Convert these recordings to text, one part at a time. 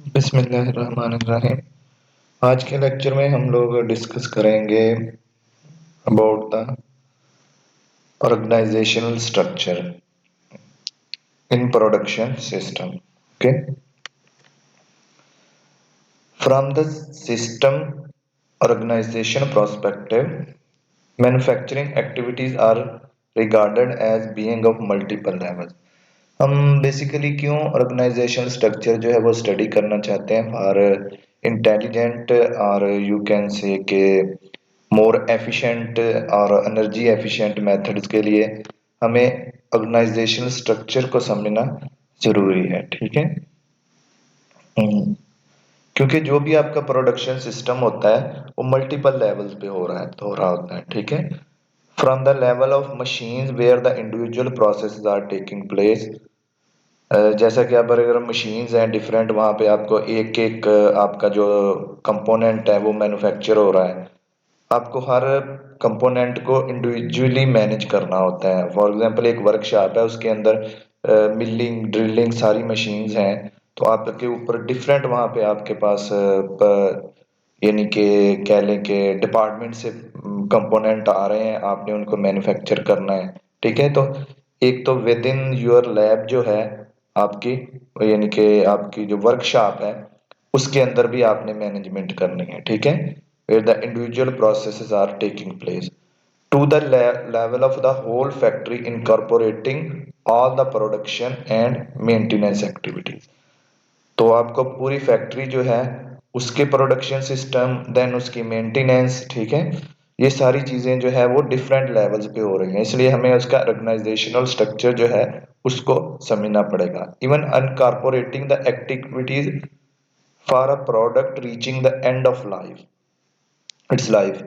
बिस्मिल्लाहिर्रहमानिर्रहीम। आज के लेक्चर में हम लोग डिस्कस करेंगे about the organisational structure in production system. Okay, from the system organisation perspective, manufacturing activities are regarded as being of multiple levels. हम बेसिकली क्यों ऑर्गेनाइजेशन स्ट्रक्चर जो है वो स्टडी करना चाहते हैं फॉर इंटेलिजेंट और यू कैन से के मोर एफिशिएंट और एनर्जी एफिशिएंट मेथड्स के लिए हमें ऑर्गेनाइजेशनल स्ट्रक्चर को समझना जरूरी है। ठीक है, क्योंकि जो भी आपका प्रोडक्शन सिस्टम होता है वो मल्टीपल लेवल्स पे हो रहा होता है। ठीक है, from the level of machines where the individual processes are taking place. जैसा कि आप अगर मशीन्स हैं डिफरेंट, वहाँ पे आपको एक एक आपका जो कंपोनेंट है वो मैन्युफैक्चर हो रहा है। आपको हर कंपोनेंट को इंडिविजुअली मैनेज करना होता है। फॉर एग्जांपल एक वर्कशॉप है, उसके अंदर मिलिंग ड्रिलिंग सारी मशीन्स हैं, तो आपके ऊपर डिफरेंट वहाँ पे आपके पास यानी कि कह लें कि डिपार्टमेंट से कंपोनेंट आ रहे हैं, आपने उनको मैन्युफैक्चर करना है। ठीक है, तो एक तो विद इन योर लैब जो है आपकी, यानी कि आपकी जो वर्कशॉप है उसके अंदर भी आपने मैनेजमेंट करनी है। ठीक है, where the individual processes are taking place to the level of the whole factory incorporating all the production and maintenance activities। तो आपको पूरी फैक्ट्री जो है उसके प्रोडक्शन सिस्टम, देन उसकी मेंटेनेंस, ठीक है, ये सारी चीजें जो है वो डिफरेंट लेवल्स पे हो रही हैं, इसलिए हमें उसका ऑर्गेनाइजेशनल स्ट्रक्चर जो है उसको समझना पड़ेगा। Even incorporating the activities for a product reaching the end of life its life.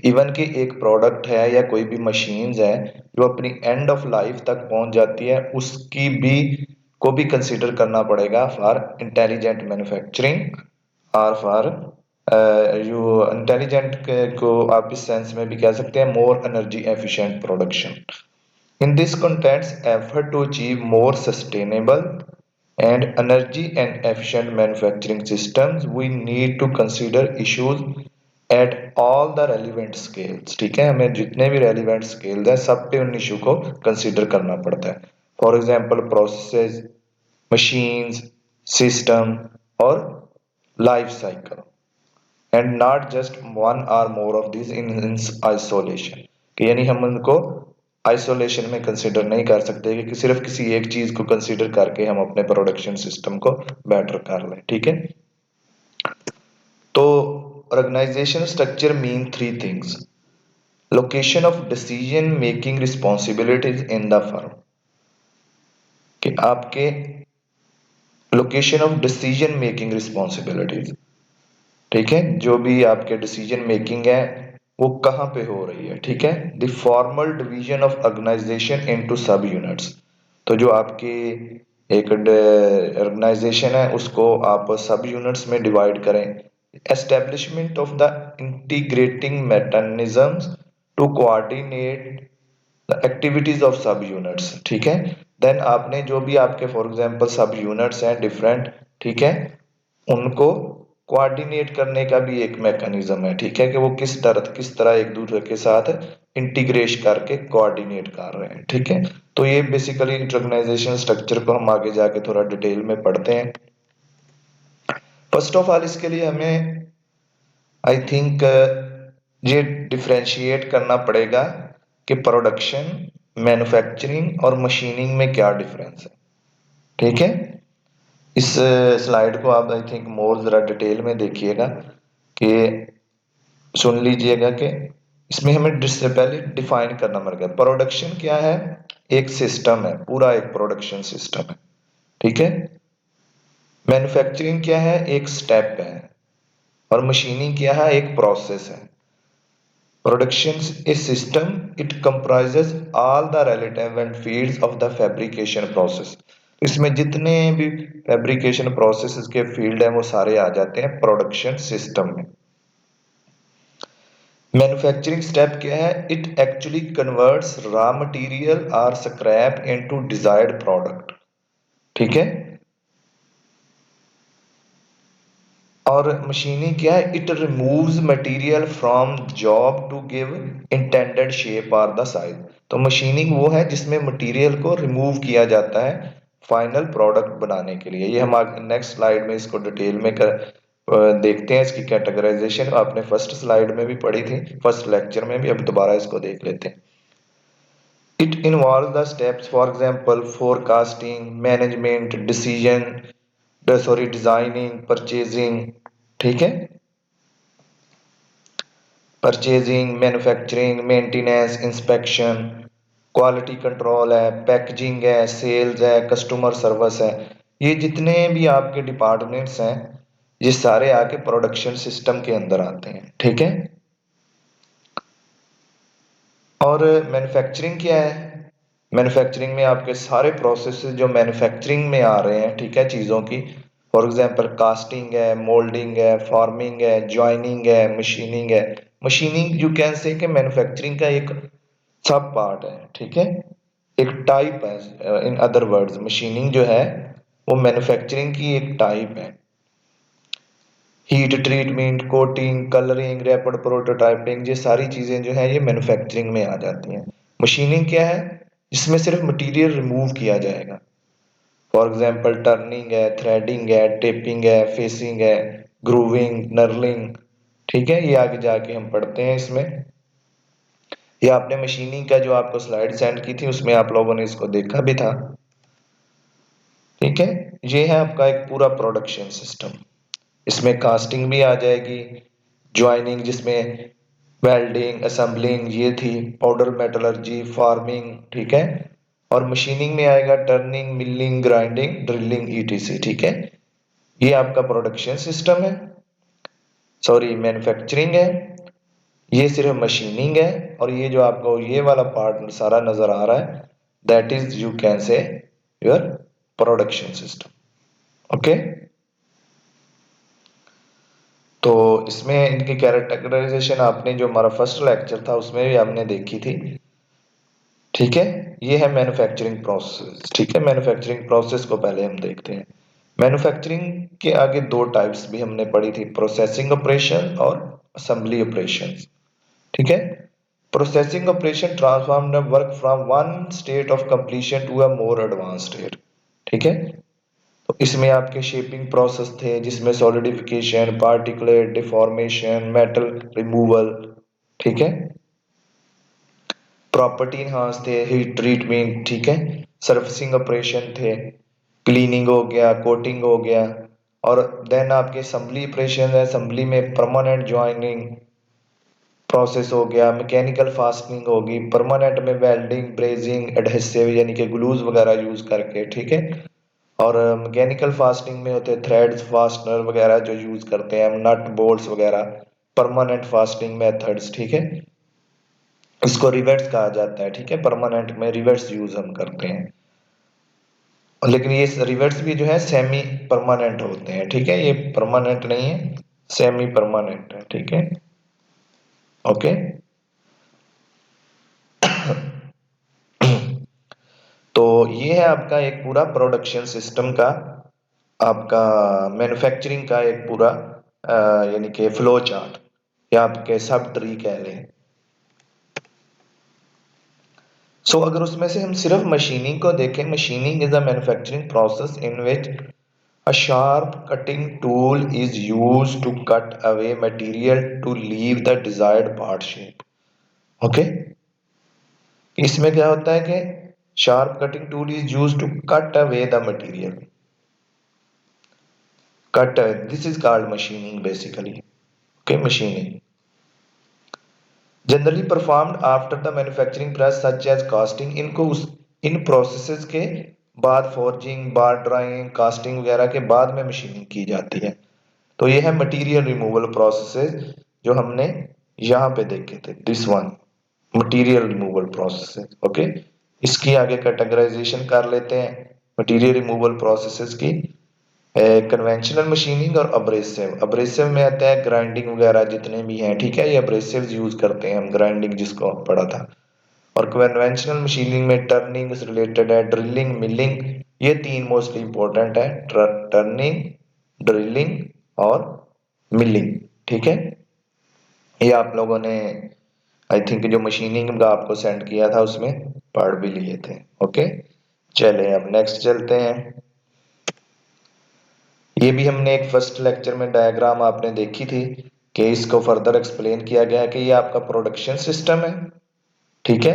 Even कि एक प्रोडक्ट है या कोई भी मशीन्स है जो अपनी एंड ऑफ लाइफ तक पहुंच जाती है, उसकी भी को भी कंसीडर करना पड़ेगा फॉर इंटेलिजेंट मैन्युफैक्चरिंग और फॉर यू इंटेलिजेंट को आप इस सेंस में भी कह सकते हैं more energy efficient production. In this context, effort to achieve more sustainable and energy and efficient manufacturing systems, we need to consider issues at all the relevant scales। ठीक है, हमें जितने भी relevant scales हैं सब पे उन इशू को कंसिडर करना पड़ता है। For example processes, machines, system और life cycle, and not just one और more of this in isolation. कि यानी हम उनको आइसोलेशन में कंसिडर नहीं कर सकते कि सिर्फ किसी एक चीज को कंसिडर करके हम अपने प्रोडक्शन सिस्टम को बेटर कर लें। ठीक है, तो organisation structure mean three things: location of decision making responsibilities in the firm, कि आपके location of decision making responsibilities, ठीक है, जो भी आपके डिसीजन मेकिंग है वो कहाँ पे हो रही है। ठीक है, the formal division of organisation into sub units, तो जो आपकी एक ऑर्गेनाइजेशन है उसको आप सब यूनिट्स में डिवाइड करें। Establishment of the integrating mechanisms to coordinate the activities of sub units. ठीक है, देन आपने जो भी आपके फॉर एग्जांपल सब यूनिट्स हैं डिफरेंट, ठीक है, उनको कोऑर्डिनेट करने का भी एक मैकेनिज्म है। ठीक है, कि वो किस तरह एक दूसरे के साथ इंटीग्रेट करके कोऑर्डिनेट कर रहे हैं। ठीक है, तो ये बेसिकली ऑर्गेनाइजेशन स्ट्रक्चर को हम आगे जाके थोड़ा डिटेल में पढ़ते हैं। फर्स्ट ऑफ ऑल इसके लिए हमें आई थिंक ये डिफरेंशिएट करना पड़ेगा कि प्रोडक्शन, मैन्युफैक्चरिंग और मशीनिंग में क्या डिफरेंस है। ठीक है, इस स्लाइड को आप आई थिंक मोर जरा डिटेल में देखिएगा, कि सुन लीजिएगा कि इसमें हमें पहले डिफाइन करना पड़ेगा प्रोडक्शन क्या है। एक सिस्टम है, पूरा एक प्रोडक्शन सिस्टम है। ठीक है, मैन्युफैक्चरिंग क्या है, एक स्टेप है, और मशीनिंग क्या है, एक प्रोसेस है। Production is system, it comprises all the relevant fields of the fabrication process. इसमें जितने भी फैब्रिकेशन प्रोसेस के फील्ड हैं वो सारे आ जाते हैं प्रोडक्शन सिस्टम में। मैन्युफैक्चरिंग स्टेप क्या है, it actually converts raw material और स्क्रैप इनटू डिजायर्ड प्रोडक्ट। ठीक है, और मशीनिंग क्या है, it removes material from job to give intended shape और द साइज। तो मशीनिंग वो है जिसमें मटेरियल को रिमूव किया जाता है फाइनल प्रोडक्ट बनाने के लिए। ये हम नेक्स्ट स्लाइड में इसको डिटेल में देखते हैं। इसकी कैटेगराइजेशन आपने फर्स्ट स्लाइड में भी पढ़ी थी, फर्स्ट लेक्चर में भी, अब दोबारा इसको देख लेते हैं। It involve the steps, for example forecasting, management, designing, purchasing, ठीक है, purchasing, manufacturing, maintenance, inspection, quality control है, पैकेजिंग है, सेल्स है, कस्टमर सर्विस है। ये जितने भी आपके डिपार्टमेंट्स हैं ये सारे आके प्रोडक्शन सिस्टम के अंदर आते हैं, ठीक है। और मैन्युफैक्चरिंग क्या है, मैन्युफैक्चरिंग में आपके सारे प्रोसेसेस जो मैन्युफैक्चरिंग में आ रहे हैं, ठीक है, चीज़ों की, फॉर एग्जांपल कास्टिंग है, मोल्डिंग है, फॉर्मिंग है, जॉइनिंग है, मशीनिंग है। मशीनिंग यू कैन से कि मैन्युफैक्चरिंग का एक सब पार्ट है, ठीक है, एक टाइप है। इन अदर वर्ड्स मशीनिंग जो है वो मैन्युफैक्चरिंग की एक टाइप है। Heat treatment, coating, colouring, rapid prototyping, ये सारी चीजें जो है ये मैन्युफैक्चरिंग में आ जाती हैं। मशीनिंग क्या है, जिसमें सिर्फ मटेरियल रिमूव किया जाएगा। फॉर एग्जांपल टर्निंग है, थ्रेडिंग है, टेपिंग है, फेसिंग है, ग्रूविंग, नर्लिंग, ठीक है, ये आगे जाके हम पढ़ते हैं इसमें। ये आपने मशीनिंग का जो आपको स्लाइड सेंड की थी उसमें आप लोगों ने इसको देखा भी था, ठीक है। ये है आपका एक पूरा प्रोडक्शन सिस्टम। इसमें कास्टिंग भी आ जाएगी, ज्वाइनिंग जिसमें वेल्डिंग, असेंबलिंग ये थी, पाउडर मेटलर्जी, फार्मिंग, ठीक है, और मशीनिंग में आएगा turning, milling, grinding, drilling, etc, ठीक है। ये आपका प्रोडक्शन सिस्टम है, सॉरी मैन्युफैक्चरिंग है, ये सिर्फ मशीनिंग है, और ये जो आपको ये वाला पार्ट सारा नजर आ रहा है दैट इज यू कैन से योर प्रोडक्शन सिस्टम, ओके। तो इसमें इनकी कैरेक्टराइजेशन आपने जो हमारा फर्स्ट लेक्चर था उसमें भी हमने देखी थी, ठीक है। ये है मैन्युफैक्चरिंग प्रोसेस, ठीक है। मैन्युफैक्चरिंग प्रोसेस को पहले हम देखते हैं। मैन्युफैक्चरिंग के आगे दो टाइप्स भी हमने पढ़ी थी, प्रोसेसिंग ऑपरेशन और असेंबली ऑपरेशन, ठीक है। Processing operation transform the work from one state of completion to a more advance state, ठीक है। तो इसमें आपके शेपिंग प्रोसेस थे जिसमें solidification, particulate deformation, metal removal, ठीक है, प्रॉपर्टी इनहांस थे, हीट ट्रीटमेंट, ठीक है, सर्फिसिंग ऑपरेशन थे, क्लीनिंग हो गया, कोटिंग हो गया, और देन आपके असेंबली ऑपरेशन है, असेंबली में परमानेंट ज्वाइनिंग प्रोसेस हो गया, मैकेनिकल फास्टनिंग होगी, परमानेंट में वेल्डिंग, ब्रेजिंग, एडहेसिव यानी कि ग्लूज वगैरह यूज करके, ठीक है। और मैकेनिकल फास्टनिंग में होते हैं थ्रेड्स, फास्टनर वगैरह जो यूज करते हैं हम, नट बोल्ट्स वगैरह, परमानेंट फास्टनिंग मेथड्स, ठीक है। इसको रिवर्स कहा जाता है, ठीक है, परमानेंट में रिवर्स यूज हम करते हैं, लेकिन ये रिवर्स भी जो है सेमी परमानेंट होते हैं, ठीक है, ये परमानेंट नहीं है, सेमी परमानेंट है, ठीक है, ओके। तो ये है आपका एक पूरा प्रोडक्शन सिस्टम का, आपका मैन्युफैक्चरिंग का एक पूरा यानी कि फ्लो चार्ट, या आपके सब ट्री कह लें। सो अगर उसमें से हम सिर्फ मशीनिंग को देखें, machining is a manufacturing process in which a sharp cutting tool is used to cut away material to leave the desired part shape, okay। इसमें क्या होता है कि sharp cutting tool is used to cut away the material, cut away, this is called machining basically, okay, machining generally performed after the manufacturing process such as casting, इनको उस इन processes के बाद forging, बार drawing, casting वगैरह के बाद में machining की जाती है। तो ये है मटेरियल रिमूवल प्रोसेसेस जो हमने यहाँ पे देखे थे, this one material removal processes, okay. इसकी आगे कैटेगराइजेशन कर लेते हैं मटेरियल रिमूवल प्रोसेसेस की। कन्वेंशनल मशीनिंग और अब्रेसिव, अब्रेसिव में आता है ग्राइंडिंग वगैरह जितने भी हैं, ठीक है, ये अब्रेसिव यूज करते हैं हम, ग्राइंडिंग जिसको पढ़ा था। और कन्वेंशनल मशीनिंग में टर्निंग से रिलेटेड है, ड्रिलिंग, मिलिंग, ये तीन मोस्टली इंपॉर्टेंट है, टर्निंग, ड्रिलिंग और मिलिंग, ठीक है। ये आप लोगों ने आई थिंक जो मशीनिंग का आपको सेंड किया था उसमें पढ़ भी लिए थे। ओके, चले अब नेक्स्ट चलते हैं। ये भी हमने एक फर्स्ट लेक्चर में डायग्राम आपने देखी थी कि इसको फर्दर एक्सप्लेन किया गया कि ये आपका प्रोडक्शन सिस्टम है, ठीक है।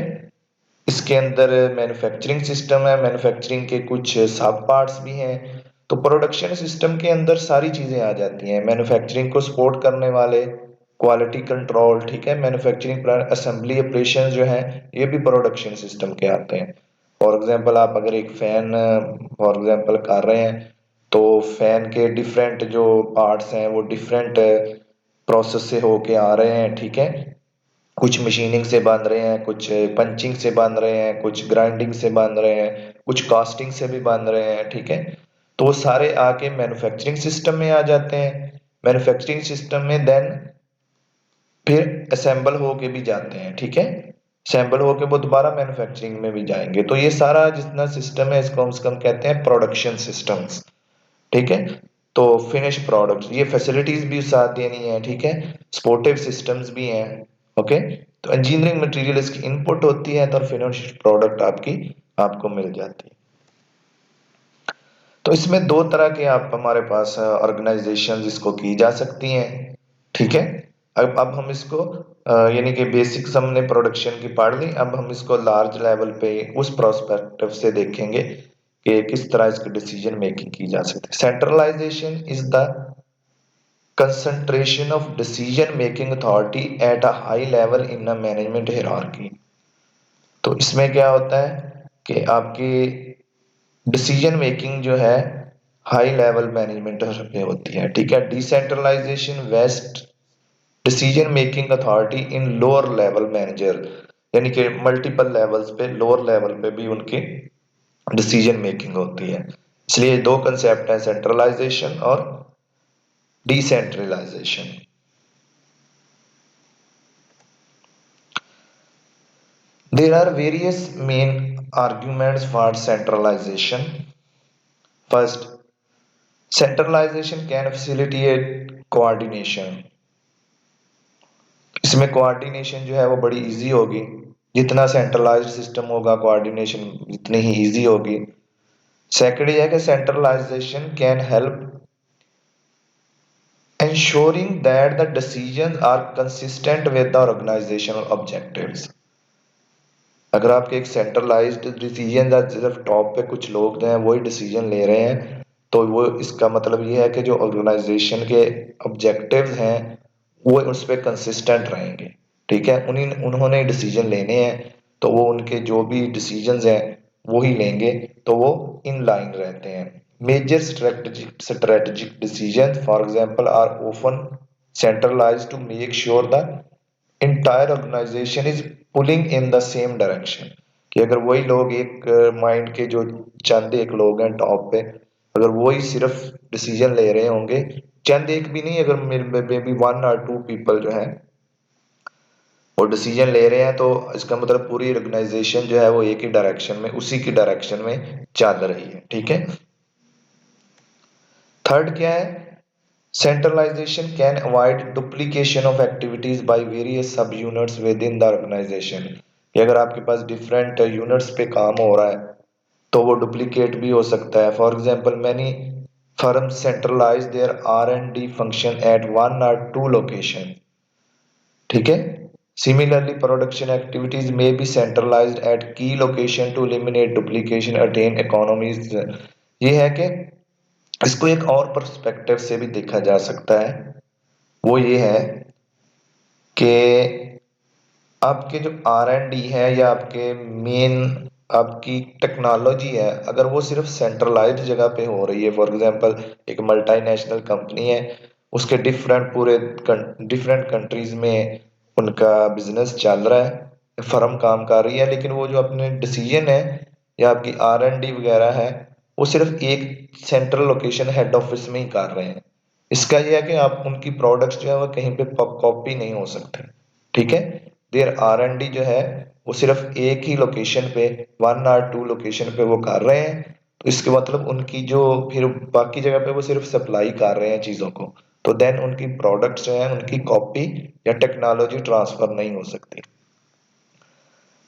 इसके अंदर मैन्युफैक्चरिंग सिस्टम है, मैन्युफैक्चरिंग के कुछ सब पार्ट्स भी हैं। तो प्रोडक्शन सिस्टम के अंदर सारी चीजें आ जाती हैं, मैन्युफैक्चरिंग को सपोर्ट करने वाले क्वालिटी कंट्रोल, ठीक है, मैन्युफैक्चरिंग प्लांट असेंबली ऑपरेशन जो है ये भी प्रोडक्शन सिस्टम के आते हैं। फॉर एग्जांपल आप अगर एक फैन फॉर एग्जांपल कर रहे हैं तो फैन के डिफरेंट जो पार्ट्स हैं वो डिफरेंट प्रोसेस से होके आ रहे हैं, ठीक है। कुछ मशीनिंग से बांध रहे हैं, कुछ पंचिंग से बांध रहे हैं, कुछ ग्राइंडिंग से बांध रहे हैं, कुछ कास्टिंग से भी बांध रहे हैं, ठीक है। तो वो सारे आके मैन्युफैक्चरिंग सिस्टम में आ जाते हैं। मैन्युफैक्चरिंग सिस्टम में देन फिर असेंबल होके भी जाते हैं, ठीक है। असेंबल होके वो दोबारा मैन्युफैक्चरिंग में भी जाएंगे। तो ये सारा जितना सिस्टम है इसको हम कहते हैं प्रोडक्शन सिस्टम्स, ठीक है। तो फिनिश प्रोडक्ट ये फैसिलिटीज भी साथ देनी है, ठीक है। सपोर्टिव सिस्टम्स भी हैं। ओके, तो इंजीनियरिंग मटेरियल इसकी इनपुट होती है तो फिनिश प्रोडक्ट आपकी आपको मिल जाती है। तो इसमें दो तरह के आप हमारे पास ऑर्गेनाइजेशन इसको की जा सकती हैं, ठीक है। अब हम इसको यानी कि बेसिक्स हमने प्रोडक्शन की पढ़ ली, अब हम इसको लार्ज लेवल पे उस प्रोस्पेक्टिव से देखेंगे कि किस तरह इसकी डिसीजन मेकिंग की जा सकती है। Centralisation is the concentration of decision making authority at a high level in a management hierarchy। तो इसमें क्या होता है कि आपकी डिसीजन मेकिंग जो है हाई लेवल मैनेजमेंट पे होती है, ठीक है। Decentralisation vests decision making authority in lower level manager, यानी कि मल्टीपल लेवल्स पे लोअर लेवल पे भी उनकी डिसीजन मेकिंग होती है। इसलिए दो कंसेप्ट है, सेंट्रलाइजेशन और decentralisation. There are various main arguments for centralization. First, centralization can facilitate coordination। इसमें कोऑर्डिनेशन जो है वो बड़ी इजी होगी, जितना सेंट्रलाइज्ड सिस्टम होगा कोऑर्डिनेशन इतनी ही इजी होगी। सेकंड ये है कि centralisation can help ensuring that the decisions are consistent with the organizational objectives। अगर आपके एक सेंट्रलाइज्ड डिसीजन सिर्फ टॉप पे कुछ लोग हैं वही डिसीजन ले रहे हैं तो वो इसका मतलब ये है कि जो ऑर्गेनाइजेशन के ऑब्जेक्टिव्स हैं वो उस पर कंसिस्टेंट रहेंगे, ठीक है। उन्होंने डिसीजन लेने हैं तो वो उनके जो भी डिसीजंस हैं वो ही लेंगे, तो वो इन लाइन रहते हैं। Major strategic decision for example are often centralised to make sure the entire organisation is pulling in the same direction. कि अगर वही लोग एक माइंड के जो चंद एक लोग हैं टॉप पे, अगर वही सिर्फ डिसीजन ले रहे होंगे, चंद एक भी नहीं, अगर मे बी 1 or 2 पीपल जो है वो डिसीजन ले रहे हैं तो इसका मतलब पूरी ऑर्गेनाइजेशन जो है वो एक ही डायरेक्शन में उसी की डायरेक्शन में चल रही है, ठीक है। थर्ड क्या है, centralization can avoid duplication of activities by various sub units within the organization. अगर आपके पास डिफरेंट यूनिट्स पे काम हो रहा है तो वो डुप्लीकेट भी हो सकता है। For example many firms centralise their R&D function at 1 or 2 location, ठीक है। सिमिलरली प्रोडक्शन एक्टिविटीज में be centralised at key location to eliminate duplication attain economies. ये है कि इसको एक और पर्सपेक्टिव से भी देखा जा सकता है, वो ये है कि आपके जो R&D है या आपके मेन आपकी टेक्नोलॉजी है अगर वो सिर्फ सेंट्रलाइज्ड जगह पे हो रही है, फॉर एग्जांपल एक मल्टीनेशनल कंपनी है उसके डिफरेंट पूरे डिफरेंट कंट्रीज में उनका बिजनेस चल रहा है, फर्म काम कर रही है, लेकिन वो जो अपने डिसीजन है या आपकी R&D वगैरह है वो सिर्फ एक सेंट्रल लोकेशन हेड ऑफिस में ही कर रहे हैं। इसका यह है कि आप उनकी प्रोडक्ट्स जो है वो कहीं पे कॉपी नहीं हो सकते, ठीक है। देयर R&D जो है वो सिर्फ एक ही लोकेशन पे 1 or 2 लोकेशन पे वो कर रहे हैं, तो इसके मतलब उनकी जो फिर बाकी जगह पे वो सिर्फ सप्लाई कर रहे हैं चीजों को, तो देन उनकी प्रोडक्ट्स जो है उनकी कॉपी या टेक्नोलॉजी ट्रांसफर नहीं हो सकती।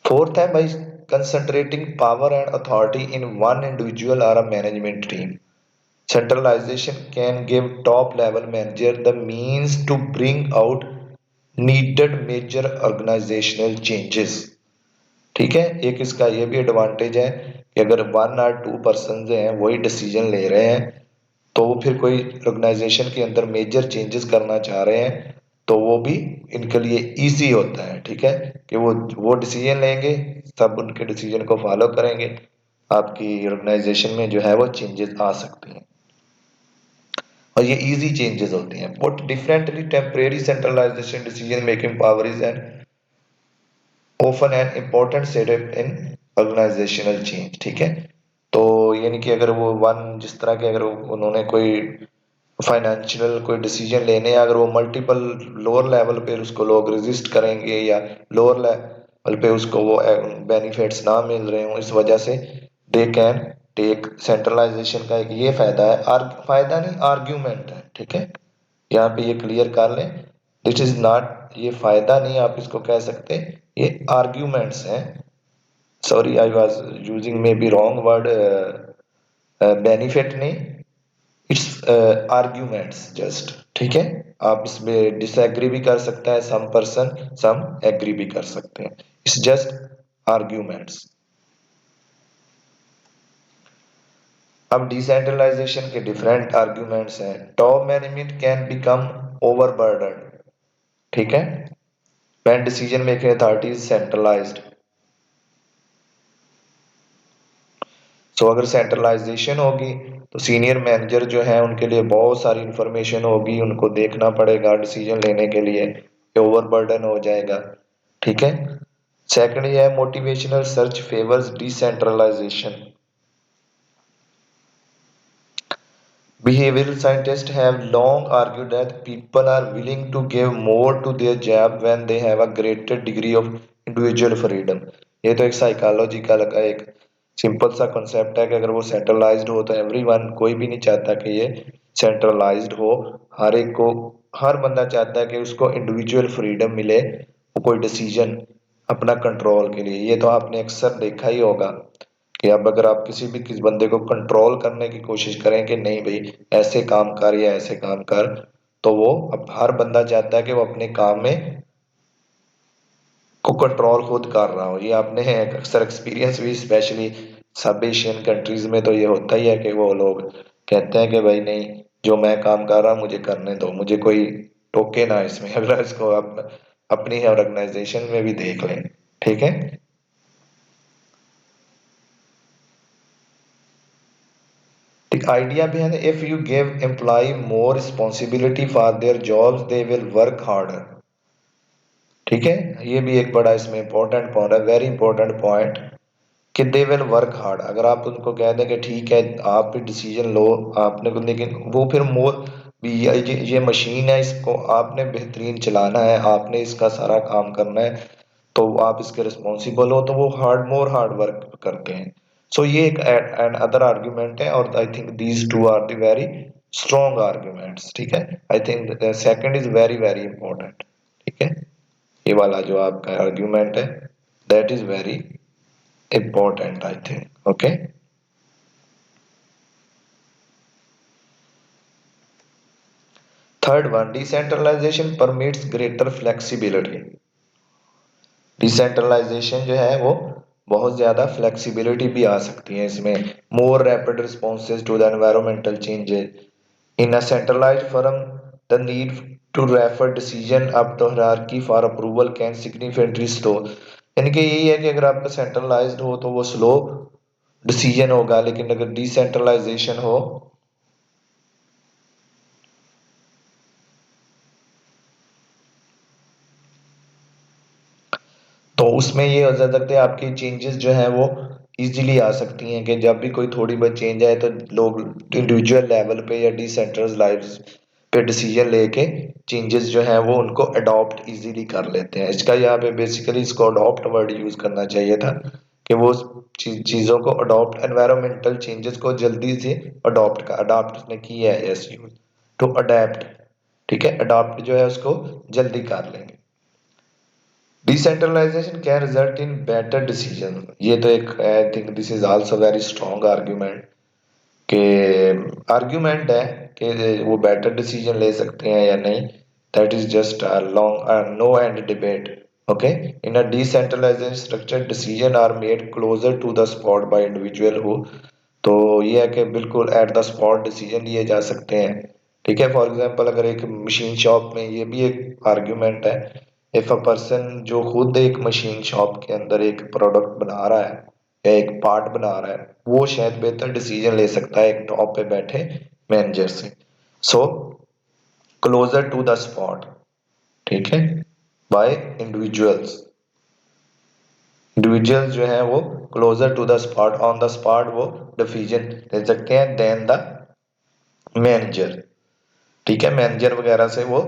फोर्थ है by concentrating power and authority in one individual और a management team, centralization can give top level manager the means to bring out needed major organizational changes। ठीक है, एक इसका ये भी एडवांटेज है कि अगर वन और टू पर्सन जो हैं वही डिसीजन ले रहे हैं तो वो फिर कोई ऑर्गेनाइजेशन के अंदर मेजर चेंजेस करना चाह रहे हैं तो वो भी इनके लिए इजी होता है। ठीक है, कि वो डिसीजन लेंगे, सब उनके डिसीजन को फॉलो करेंगे, आपकी ऑर्गेनाइजेशन में जो है वो चेंजेस आ सकते हैं और ये इजी चेंजेस होते हैं। But differently temporary centralisation decision making power is an often an important step in organizational change। ठीक है, तो यानी कि अगर वो वन जिस तरह के अगर उन्होंने कोई फाइनेंशियल कोई डिसीजन लेने हैं, अगर वो मल्टीपल लोअर लेवल पे उसको लोग रेजिस्ट करेंगे या लोअर लेवल पे उसको वो बेनिफिट्स ना मिल रहे हो, इस वजह से दे कैन टेक सेंट्रलाइजेशन का एक ये फायदा है, फायदा नहीं आर्ग्यूमेंट है। ठीक है, यहाँ पे ये क्लियर कर लें, दिस इज नॉट, ये फायदा नहीं आप इसको कह सकते, ये आर्ग्यूमेंट्स हैं। Sorry I was using may be wrong word, benefit नहीं, इट्स आर्ग्यूमेंट्स जस्ट। ठीक है, आप इसमें डिसएग्री भी कर सकता है सम पर्सन, सम एग्री भी कर सकते हैं, इट्स जस्ट आर्ग्यूमेंट्स। अब डिसेंट्रलाइजेशन के डिफरेंट आर्ग्यूमेंट्स हैं। Top management can become overburden. ठीक है, when decision making authority is centralized। सो अगर सेंट्रलाइजेशन होगी तो सीनियर मैनेजर जो है उनके लिए बहुत सारी इंफॉर्मेशन होगी, उनको देखना पड़ेगा डिसीजन लेने के लिए, ओवरबर्डन हो जाएगा। ठीक है, सेकंड ये है motivational search favours decentralisation. Behavioral scientists have long argued that people are willing to give more to their job when they have a greater degree of individual freedom। ये तो एक साइकोलॉजी का लगा एक सिंपल सा concept है कि अगर वो सेंट्रलाइज्ड हो तो एवरीवन, कोई भी नहीं चाहता कि ये सेंट्रलाइज्ड हो, हर एक को, हर बंदा चाहता है कि उसको इंडिविजुअल फ्रीडम मिले, वो कोई डिसीजन अपना कंट्रोल के लिए। ये तो आपने अक्सर देखा ही होगा कि अब अगर आप किसी बंदे को कंट्रोल करने की कोशिश करें कि नहीं भाई ऐसे काम कर या ऐसे काम कर, तो वो अब हर बंदा चाहता है कि वो अपने काम में को कंट्रोल खुद कर रहा हो। ये आपने अक्सर एक्सपीरियंस भी, स्पेशली सब एशियन कंट्रीज में तो ये होता ही है कि वो लोग कहते हैं कि भाई नहीं, जो मैं काम कर रहा हूँ मुझे करने दो, मुझे कोई टोके ना इसमें। अगर इसको आप अपनी ऑर्गेनाइजेशन में भी देख लें। ठीक है, एक आइडिया भी है ना, if you give employ more responsibility for their jobs they will work harder. ठीक है, ये भी एक बड़ा इसमें इंपॉर्टेंट पॉइंट है, वेरी इंपॉर्टेंट पॉइंट, कि दे विल वर्क हार्ड। अगर आप उनको कह दें कि ठीक है आप भी डिसीजन लो आपने को, लेकिन वो फिर मोर, ये मशीन है, इसको आपने बेहतरीन चलाना है, आपने इसका सारा काम करना है, तो आप इसके रिस्पॉन्सिबल हो, तो वो मोर हार्ड वर्क करते हैं। सो ये एक एन अदर आर्ग्यूमेंट है, और I think these two are the very strong arguments. ठीक है, I think second is very very important. ठीक है, ये वाला जो आपका आर्ग्यूमेंट है that is very important, I think। Okay, third one, decentralization permits greater flexibility। Decentralisation जो है वो बहुत ज्यादा फ्लेक्सिबिलिटी भी आ सकती है इसमें। More rapid responses to the environmental changes in a centralised firm, the need to refer decision up the hierarchy for approval can significantly slow. यानी कि यही है कि अगर आपका सेंट्रलाइज्ड हो तो वो स्लो डिसीजन होगा, लेकिन अगर डिसेंट्रलाइजेशन हो तो उसमें ये हो सकता है आपकी चेंजेस जो है वो इजीली आ सकती हैं, कि जब भी कोई थोड़ी बहुत चेंज आए तो लोग इंडिविजुअल लेवल पे या डिसेंट्रलाइज पे डिसीजन लेके चेंजेस जो है वो उनको अडॉप्ट इजीली कर लेते हैं। इसका यहाँ पे बेसिकली इसको अडॉप्ट वर्ड यूज करना चाहिए था, कि वो चीजों को अडॉप्ट, एनवायरमेंटल चेंजेस को जल्दी से अडॉप्ट उसने किया है, यस यूज टू अडेप्ट। ठीक है, अडॉप्ट जो है उसको जल्दी कर लेंगे। Decentralisation can result in better decision, ये तो एक I think this is also very strong argument के आर्ग्यूमेंट है कि वो बेटर डिसीजन ले सकते हैं या नहीं, that is just a long no end debate. Okay, in a decentralised structure decision are made closer to the spot by individual who, तो ये है कि बिल्कुल एट द स्पॉट डिसीजन लिए जा सकते हैं। ठीक है, फॉर एग्जांपल अगर एक मशीन शॉप में, ये भी एक आर्ग्यूमेंट है, इफ अ पर्सन जो खुद एक मशीन शॉप के अंदर एक प्रोडक्ट बना रहा है या एक पार्ट बना रहा है, वो शायद बेहतर डिसीजन ले सकता है एक टॉप पे बैठे मैनेजर से। So closer to the spot, ठीक है, बाय इंडिविजुअल्स, इंडिविजुअल जो है वो closer to the spot, on the spot वो डिसीजन ले सकते हैं देन द मैनेजर। ठीक है, मैनेजर वगैरह से वो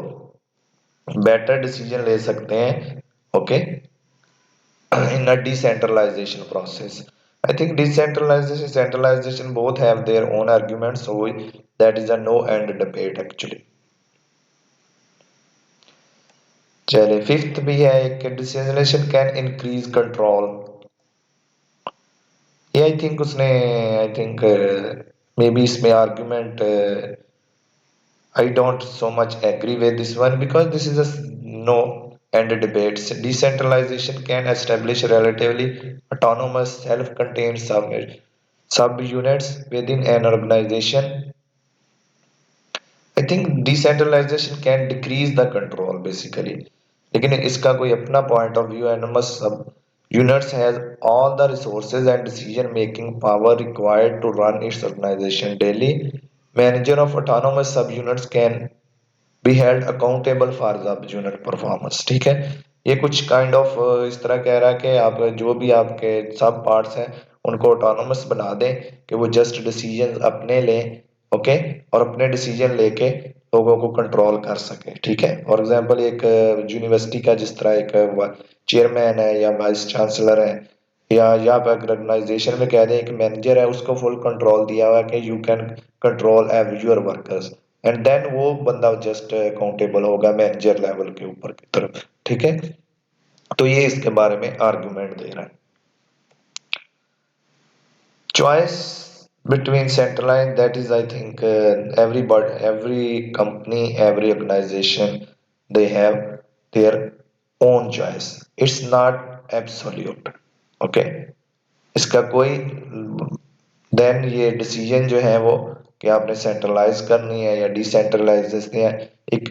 बेटर डिसीजन ले सकते हैं। Okay, in a decentralization process, I think decentralization centralization both have their own arguments, so that is a no end debate actually। चलिए फिफ्थ भी है एक, डिसेंट्रलाइजेशन कैन इंक्रीज कंट्रोल, ये आई थिंक उसने, I think may be इसमें argument I don't so much agree with this one because this is a no end debate. Decentralization can establish relatively autonomous, self-contained sub-units within an organization। I think decentralization can decrease the control basically, लेकिन इसका कोई अपना point of view, autonomous sub-units has all the resources and decision-making power required to run its organization daily। Manager of autonomous sub-units can be held accountable for the unit performance. ठीक है, ये कुछ kind of इस तरह कह रहा है कि आप जो भी आपके सब पार्ट्स हैं उनको ऑटोनोमस बना दें कि वो जस्ट डिसीजन अपने लें। ओके, और अपने डिसीजन लेके लोगों को कंट्रोल कर सके। ठीक है, फॉर एग्जांपल एक यूनिवर्सिटी का जिस तरह एक चेयरमैन है या वाइस चांसलर है, या आप ऑर्गेनाइजेशन में कह दें एक मैनेजर है, उसको फुल कंट्रोल दिया हुआ है कि you can control every your workers, and then वो बंदा जस्ट अकाउंटेबल होगा मैनेजर लेवल के ऊपर की तरफ। ठीक है, तो ये इसके बारे में आर्गुमेंट दे रहा है। Choice between centralized, that is I think everybody, every company, every organization, they have their own choice, it's not absolute। okay, इसका कोई देन ये डिसीजन जो है वो कि आपने सेंट्रलाइज करनी है या डिसेंट्रलाइज करनी है, एक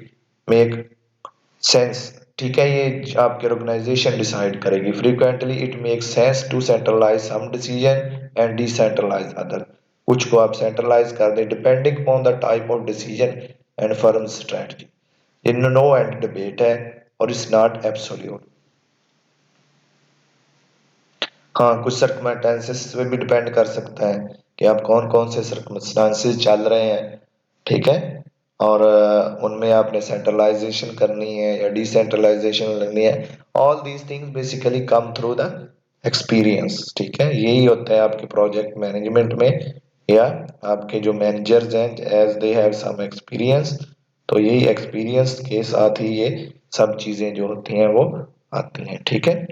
मेक सेंस। ठीक है, ये आपकी ऑर्गेनाइजेशन डिसाइड करेगी। Frequently it makes sense to centralise some decision and decentralise other, कुछ को आप सेंट्रलाइज कर दें depending on the type of decision and firm strategy. In no end debate है और इट्स नॉट एब्सोल्यूट। हाँ, कुछ सर्कमस्टेंसेस पे भी डिपेंड कर सकता है कि आप कौन कौन से सर्कमस्टेंसेस चल रहे हैं। ठीक है, और उनमें आपने सेंट्रलाइजेशन करनी है या डिसेंट्रलाइजेशन करनी है, all these things basically come through the experience. ठीक है, यही होता है आपके प्रोजेक्ट मैनेजमेंट में, या आपके जो मैनेजर्स हैं as they have some experience, तो यही एक्सपीरियंस के साथ ही ये सब चीजें जो होती हैं वो आती हैं। ठीक है,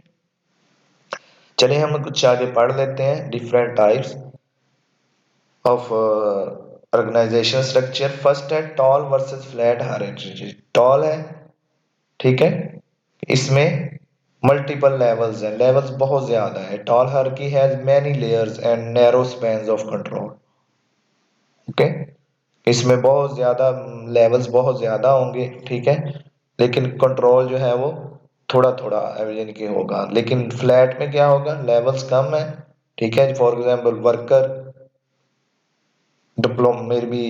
चलिए हम कुछ आगे पढ़ लेते हैं different types of organisation structure. First है tall versus flat hierarchy. Tall है, ठीक है, इसमें मल्टीपल लेवल्स हैं, लेवल्स बहुत ज्यादा है। Tall hierarchy has many layers and narrow spans of control. Okay, इसमें बहुत ज्यादा लेवल्स बहुत ज्यादा होंगे। ठीक है, लेकिन कंट्रोल जो है वो थोड़ा थोड़ा यानी कि होगा। लेकिन फ्लैट में क्या होगा, लेवल्स कम है। ठीक है, फॉर एग्जांपल वर्कर डिप्लोमा में भी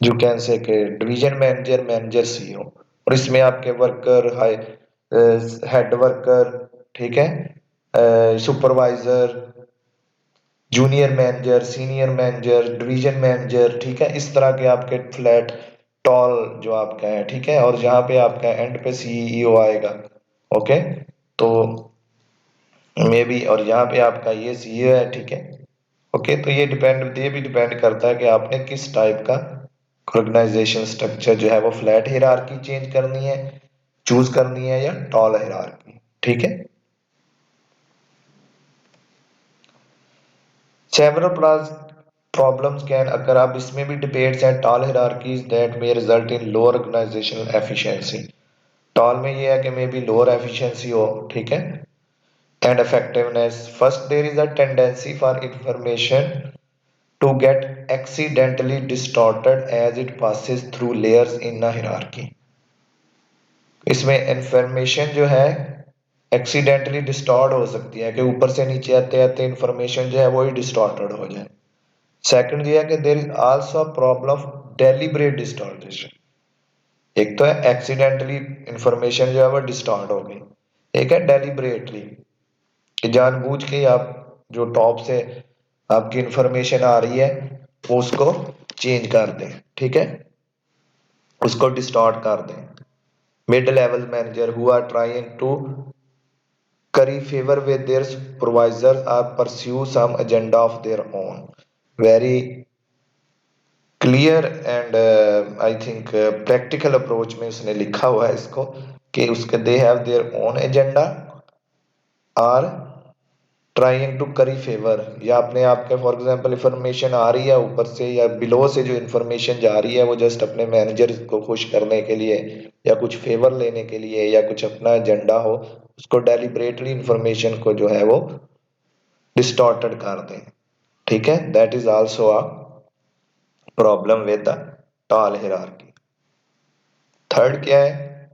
यू कैन से के डिवीजन मैनेजर, मैनेजर सीईओ, और इसमें आपके वर्कर हाई हेड वर्कर, ठीक है, supervisor, junior manager, senior manager, division manager. ठीक है, इस तरह के आपके फ्लैट टॉल जो आपका है। ठीक है, और जहाँ पे आपका एंड पे सीईओ आएगा। ओके, तो मे बी, और यहाँ पे आपका ये सीईओ है। ठीक है, ओके, तो ये भी डिपेंड करता है कि आपने किस टाइप का ऑर्गेनाइजेशन स्ट्रक्चर जो है वो फ्लैट हायरार्की चेंज करनी है, चूज करनी है, या टॉल हायरार्की। ठीक है। सेवरल problems can occur, अब इसमें भी डिबेट्स हैं। Tall hierarchies that may result in lower organisational efficiency, tall में ये है कि मे बी लोअर एफिशिएंसी हो, ठीक है, and effectiveness. First, there is a tendency for information to get accidentally distorted as it passes through layers in a hierarchy. इसमें information जो है एक्सीडेंटली डिस्टॉर्ट हो सकती है कि ऊपर से नीचे आते आते इंफॉर्मेशन जो है वो ही डिस्टॉर्टेड हो जाए। सेकंड ये है कि there is also a problem of deliberate distortion. एक तो है एक्सीडेंटली इंफॉर्मेशन जो है वो डिस्टॉर्ट हो गई, एक है डेलिब्रेटली कि जानबूझ के आप जो टॉप से आपकी इंफॉर्मेशन आ रही है वो उसको चेंज कर दें, ठीक है, उसको डिस्टॉर्ट कर दें। Mid level manager who are trying to curry favor with their supervisors or pursue some agenda of their own. Very clear and I think practical approach में उसने लिखा हुआ है इसको कि उसके they have their own agenda are trying to curry favour, या अपने आप के फॉर एग्जांपल इंफॉर्मेशन आ रही है ऊपर से या बिलो से जो इंफॉर्मेशन जा रही है वो जस्ट अपने मैनेजर को खुश करने के लिए या कुछ फेवर लेने के लिए या कुछ अपना एजेंडा हो, उसको डेलिबरेटली इंफॉर्मेशन को जो है वो डिस्टॉर्टेड कर दें। ठीक है, that is also a problem with the tall hierarchy. Third क्या है,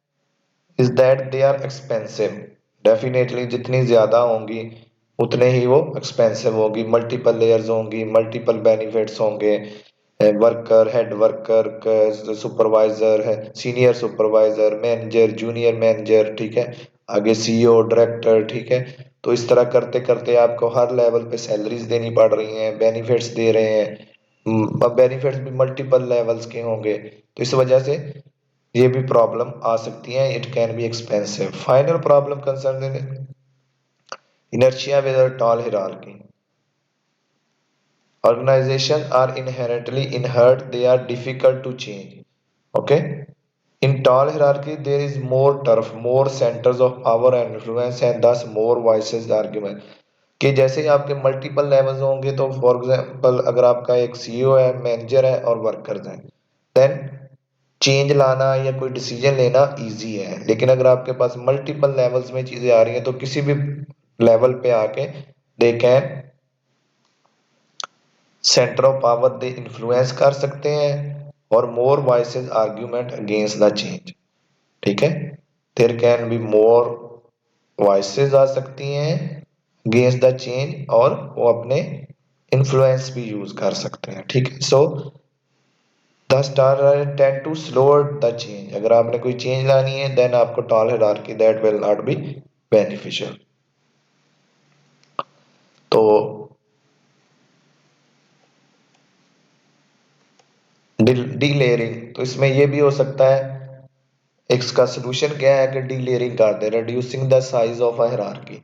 is that they are expensive. Definitely जितनी ज्यादा होंगी उतने ही वो एक्सपेंसिव होगी, मल्टीपल लेयर्स होंगी, मल्टीपल बेनिफिट्स होंगे, वर्कर, हेड वर्कर, सुपरवाइजर है, senior supervisor, manager, junior manager, ठीक है, आगे सीईओ, डायरेक्टर, ठीक है। तो इस तरह करते करते आपको हर लेवल पे सैलरीज देनी पड़ रही हैं, बेनिफिट्स दे रहे हैं, अब बेनिफिट्स भी मल्टीपल लेवल्स के होंगे, तो इस वजह से ये भी प्रॉब्लम आ सकती है, it can be expensive. Final problem concern inertia with a tall hierarchy. Organizations are inherently inert, they are difficult to change. Okay? In tall hierarchy, there is more turf, more centers of power and influence, and thus more voices argument. कि जैसे ही आपके multiple levels होंगे तो for example अगर आपका एक CEO है, manager है और वर्कर्स हैं, देन चेंज लाना या कोई डिसीजन लेना इजी है। लेकिन अगर आपके पास मल्टीपल लेवल्स में चीजें आ रही हैं तो किसी भी लेवल पे आके they can centre of power they influence कर सकते हैं और more voices argument against the change. ठीक है, there can be more voices आ सकती हैं अगेंस्ट द चेंज और वो अपने इन्फ्लुएंस भी यूज कर सकते हैं। ठीक है, so the star tend to slow the change. अगर आपने कोई चेंज लानी है देन आपको tall hierarchy that will not be beneficial. तो डी लेयरिंग, तो इसमें ये भी हो सकता है, इसका सोल्यूशन क्या है कि डी लेयरिंग कर दे, reducing the size of a hierarchy.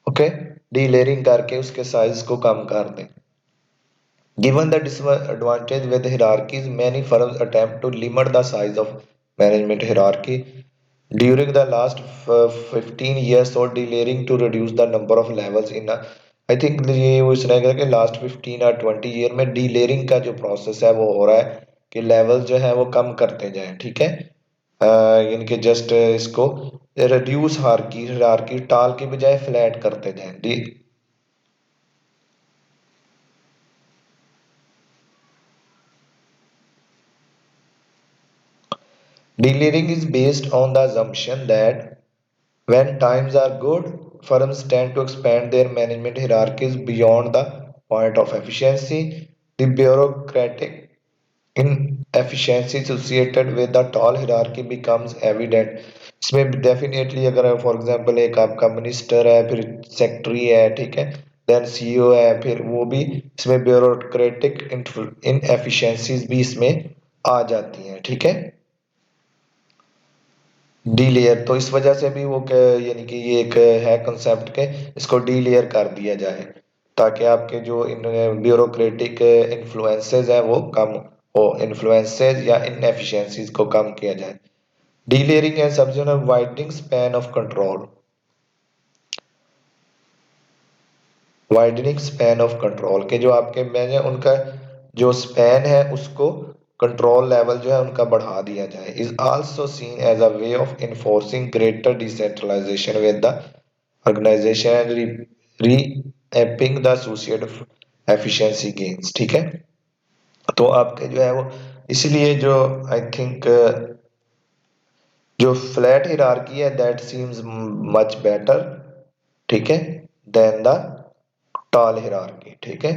Okay, delayering करके उसके साइज को कम कर दें। Given the disadvantage with hierarchies, many firms attempt to limit the size of management hierarchy during the last 15 years or delaying to reduce the number of levels in a, I think ये वो इस रहेगा कि last 15 और 20 year में डीलेयरिंग का जो process है वो हो रहा है कि लेवल जो है वो कम करते जाएं। ठीक है, यानी कि जस्ट इसको रिड्यूस हायरार्की टाल के बजाय फ्लैट करते जाएं। Delayering is based on the assumption that when times are good, firms tend to expand their management hierarchies beyond the point of efficiency. The bureaucratic inefficiency associated with the tall hierarchy becomes evident. इसमें definitely अगर for example एक आपका minister है, फिर secretary है, ठीक है, then CEO है, फिर वो भी इसमें ब्यूरोक्रेटिक इनएफिशिएंसीज भी इसमें आ जाती हैं। ठीक है, डी लेयर, तो इस वजह से भी वो यानी कि ये एक है कंसेप्ट के इसको डी लेयर कर दिया जाए ताकि आपके जो इन ब्यूरोक्रेटिक इन्फ्लुएंसेस हैं वो कम इन्फ्लुएंसेस या इनएफिशिएंसीज को कम किया जाए। Delayering and subzonal widening span of control, widening span of control के जो आपके मैंने उनका जो स्पैन है उसको कंट्रोल लेवल जो है उनका बढ़ा दिया जाए। Is also seen as a way of enforcing greater decentralisation with the organisation and reaping the associated efficiency gains. ठीक है, तो आपके जो है वो इसलिए जो आई थिंक जो फ्लैट हिरार्की है दैट सीम्स मच बेटर, ठीक है, देन द टॉल हिरार्की। ठीक है,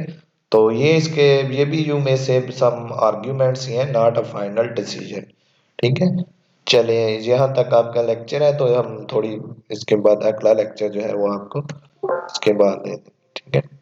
तो ये इसके ये भी यू में से सम आर्ग्यूमेंट्स ही हैं, नॉट अ फाइनल डिसीजन। ठीक है, चलिए यहाँ तक आपका लेक्चर है, तो हम थोड़ी इसके बाद अगला लेक्चर जो है वो आपको इसके बाद दे देंगे। ठीक है।